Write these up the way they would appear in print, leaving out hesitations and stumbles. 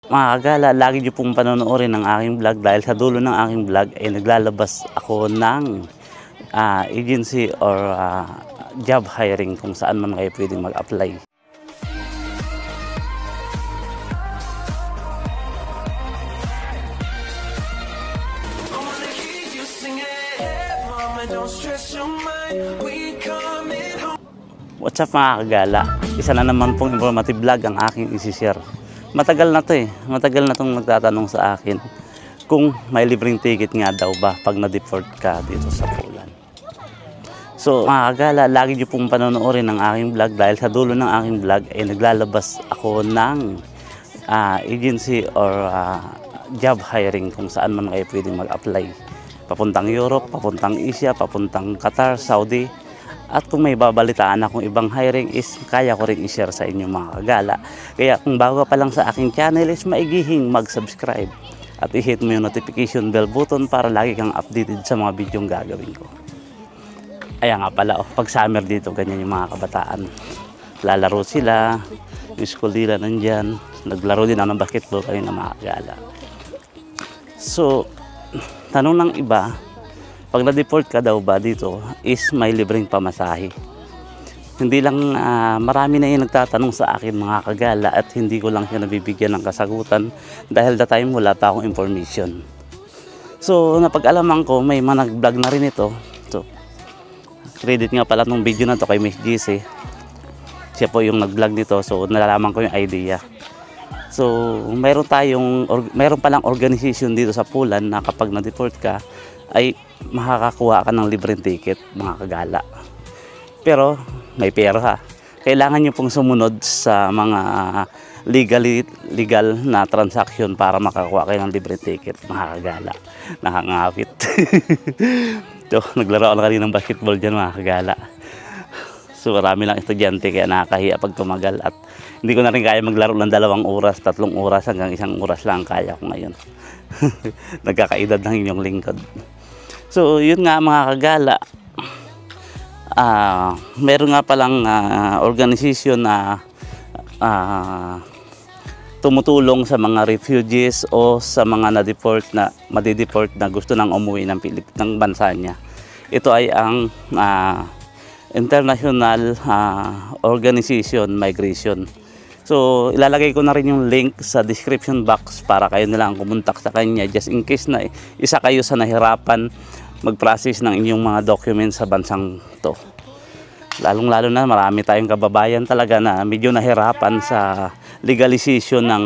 Mga kagala, lagi niyo pong panonoodin ang aking vlog dahil sa dulo ng aking vlog ay naglalabas ako ng agency or job hiring kung saan man kayo pwedeng mag-apply. What's up mga kagala? Isa na naman pong informative vlog ang aking isi-share. Matagal na to matagal na tong nagtatanong sa akin kung may libreng ticket nga daw ba pag na-deport ka dito sa Poland. So mga kagala, lagi niyo pong panonoodin ang aking vlog dahil sa dulo ng aking vlog ay naglalabas ako ng agency or job hiring kung saan man kayo pwedeng mag-apply. Papuntang Europe, papuntang Asia, papuntang Qatar, Saudi. At kung may babalitaan akong ibang hiring is kaya ko rin i-share sa inyo mga kagala. Kaya kung bago pa lang sa aking channel is maigihing mag-subscribe at i-hit mo yung notification bell button para lagi kang updated sa mga videong gagawin ko. Ayan nga pala, pag summer dito ganyan yung mga kabataan. Lalaro sila, yung school nila nandyan. Naglaro din ako ng basketball kanina mga kagala. So, tanong ng iba, pag na-deport ka daw ba dito is may libreng pamasahe. Hindi lang marami na yung nagtatanong sa akin mga kagala at hindi ko lang siya nabibigyan ng kasagutan dahil that time wala pa akong information. So napag-alaman ko may mga nag-vlog na rin ito. So credit nga pala nung video na to kay Miss GC. Siya po yung nag-vlog nito, so nalalaman ko yung idea. So mayroon palang organization dito sa Poland na kapag na-deport ka ay makakakuha ka ng libreng ticket mga kagala. Pero may pera ha. Kailangan nyo pong sumunod sa mga legal na transaction para makakuha kayo ng libreng ticket mga kagala. Nakangapit. So, naglaro ako na kanina ng basketball dyan mga kagala. So marami lang estudyante kaya nakakahiya pag tumagal at hindi ko na rin kaya maglaro ng 2 oras, 3 oras hanggang 1 oras lang kaya ko ngayon. Nagkakaedad ng inyong lingkod. So yun nga mga kagala, meron nga palang organization na tumutulong sa mga refugees o sa mga madideport na gusto nang umuwi ng bansa niya. Ito ay ang International Organization Migration. So ilalagay ko na rin yung link sa description box para kayo nilang kumontak sa kanya just in case na isa kayo sa nahirapan mag-process ng inyong mga documents sa bansang to. Lalong-lalo na marami tayong kababayan talaga na medyo nahirapan sa legalization ng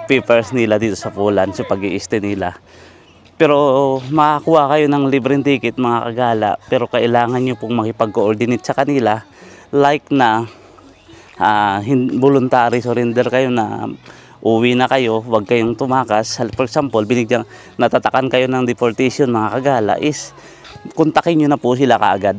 papers nila dito sa Poland, sa pag-i-stay nila. Pero makakuha kayo ng libreng ticket mga kagala, pero kailangan nyo pong makipag-coordinate sa kanila like na voluntary surrender kayo na uwi na kayo, huwag kayong tumakas. For example, natatakan kayo ng deportation mga kagala is kontakin nyo na po sila kaagad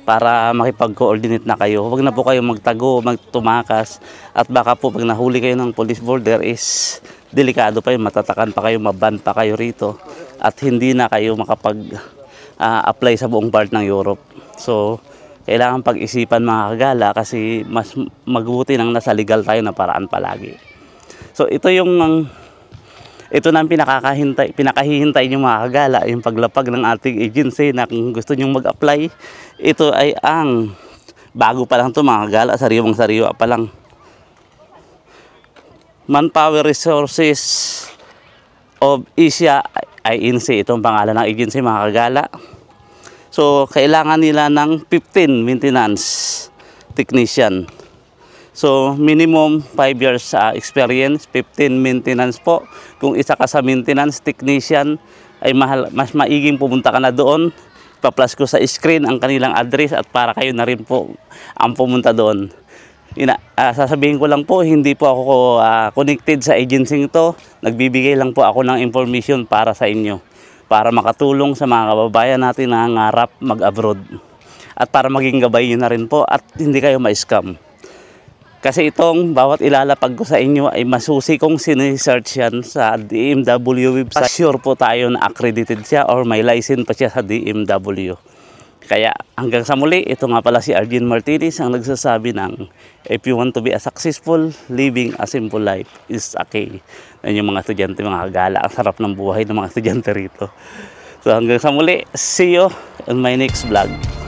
para makipag-coordinate na kayo. Huwag na po kayo magtago, magtumakas at baka po pag nahuli kayo ng police border is delikado pa yun, matatakan pa kayo, maban pa kayo rito at hindi na kayo makapag-apply sa buong part ng Europe. So kailangan pag-isipan mga kagala kasi mas mabuti nang nasa legal tayo na paraan palagi. So ito na ang pinakahihintay nyo mga kagala, yung paglapag ng ating agency na kung gusto nyo mag-apply. Ito ay ang bago pa lang to mga kagala, sariwang-sariwa pa lang. Manpower Resources of Asia INC, itong pangalan ng agency mga kagala. So kailangan nila ng 15 maintenance technician. So minimum 5 years experience, 15 maintenance po. Kung isa ka sa maintenance technician ay mas maiging pumunta ka na doon. Pa-plus ko sa screen ang kanilang address at para kayo na rin po ang pumunta doon. Sasabihin ko lang po, hindi po ako connected sa agency ito. Nagbibigay lang po ako ng information para sa inyo, para makatulong sa mga kababayan natin na nangarap mag-abroad at para maging gabay nyo na rin po at hindi kayo ma-scam. Kasi itong bawat ilalapag ko sa inyo ay masusi kong sinesearch yan sa DMW website. Sure po tayo na accredited siya or may license pa siya sa DMW. Kaya hanggang sa muli, ito nga pala si Arjen Martinez ang nagsasabi ng if you want to be a successful, living a simple life is okay. Yan yung mga estudyante, mga kagala. Ang sarap ng buhay ng mga estudyante rito. So hanggang sa muli, see you on my next vlog.